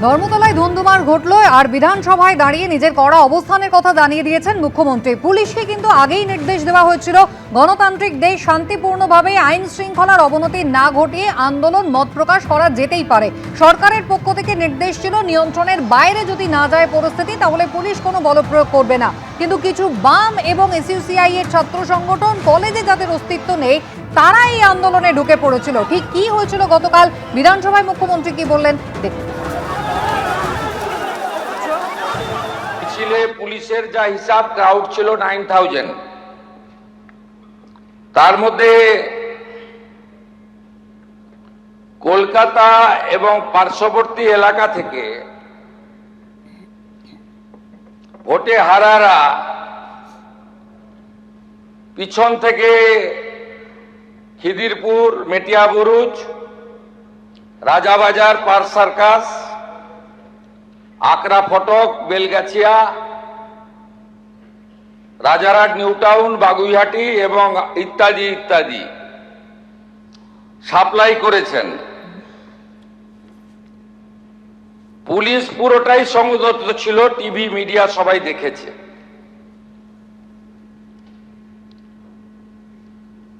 ধর্মতলায় ধুন্ধুমার ঘটল আর বিধানসভায় দাঁড়িয়ে নিজের কড়া অবস্থানের কথা জানিয়ে দিয়েছেন মুখ্যমন্ত্রী। পুলিশকে কিন্তু আগেই নির্দেশ দেওয়া হয়েছিল গণতান্ত্রিক দেশ শান্তিপূর্ণভাবে আইন শৃঙ্খলার অবনতি না ঘটিয়ে আন্দোলন মত প্রকাশ করা যেতেই পারে। সরকারের পক্ষ থেকে নির্দেশ ছিল নিয়ন্ত্রণের বাইরে যদি না যায় পরিস্থিতি তাহলে পুলিশ কোনো বলপ্রয়োগ করবে না। কিন্তু কিছু বাম এবং এসইউসিআই এর ছাত্র সংগঠন, কলেজে যাদের অস্তিত্ব নেই, তারা এই আন্দোলনে ঢুকে পড়েছিল। ঠিক কি হয়েছিল গতকাল বিধানসভায় মুখ্যমন্ত্রী কি বললেন দেখুন। পুলিশের যা হিসাব ক্রাউড ছিল 9000, তার মধ্যে কলকাতা এবং পার্শ্ববর্তী এলাকা থেকে ভোটে হারারা পিছন থেকে খিদিরপুর, মেটিয়াবুরুজ, রাজাবাজার, পার্ক সার্কাস, আকরা ফটক, বেলগাছিয়া, রাজারহাট, নিউ টাউন, বাগুইহাটি এবং ইত্যাদি ইত্যাদি সাপ্লাই করেছেন। পুলিশ পুরোটাই সংযত ছিল, টিভি মিডিয়া সবাই দেখেছে।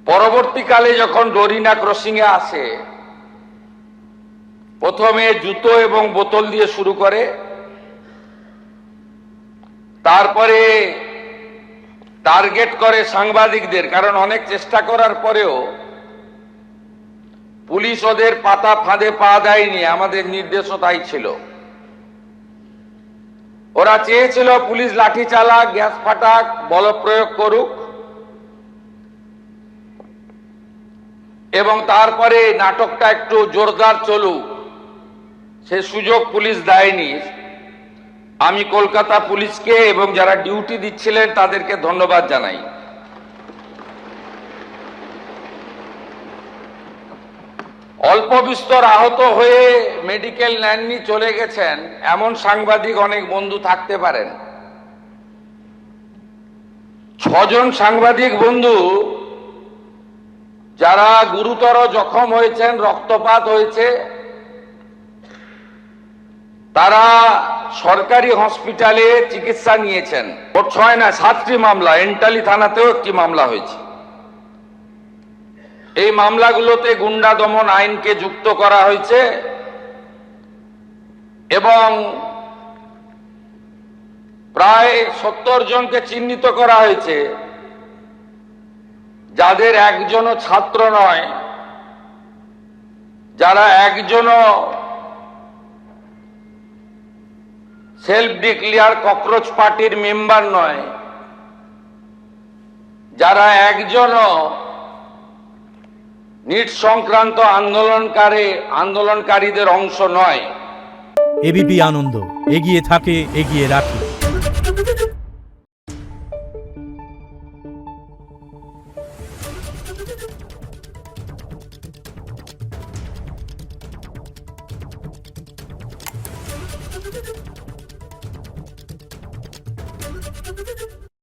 পরবর্তীকালে যখন ডোরিনা ক্রসিং এ আসে, প্রথমে জুতো এবং বোতল দিয়ে শুরু করে, তারপরে টার্গেট করে সাংবাদিকদের, কারণ অনেক চেষ্টা করার পরেও পুলিশ ওদের পাতা ফাঁদে পা দেয়নি। আমাদের নির্দেশও তাই ছিল। ওরা চেয়েছিল পুলিশ লাঠি চালাক, গ্যাস ফাটাক, বলপ্রয়োগ করুক এবং তারপরে নাটকটা একটু জোরদার চলুক। সে সুযোগ পুলিশ দেয়নি। আমি কলকাতা পুলিশকে এবং যারা ডিউটি দিচ্ছিলেন তাদেরকে ধন্যবাদ জানাই। অল্প বিস্তর আহত হয়ে মেডিকেল নেননি, চলে গেছেন এমন সাংবাদিক অনেক বন্ধু থাকতে পারেন। 6 জন সাংবাদিক বন্ধু যারা গুরুতর জখম হয়েছেন, রক্তপাত হয়েছে, তারা সরকারি হসপিটালে চিকিৎসা নিয়েছেন। মোট 6 না 7টি মামলা, এন্টালি থানাতেও একটি মামলা হয়েছে। এই মামলাগুলোতে গুন্ডা দমন আইনকে যুক্ত করা হয়েছে এবং প্রায় 70 জনকে চিহ্নিত করা হয়েছে, যাদের একজনও ছাত্র নয়, যারা একজনও সেলফ ডিক্লেয়ার ককরোচ পার্টির মেম্বার নয়, যারা একজনও নিট সংক্রান্ত আন্দোলনকারীদের অংশ নয়। এবিপি আনন্দ, এগিয়ে থাকে, এগিয়ে রাখে।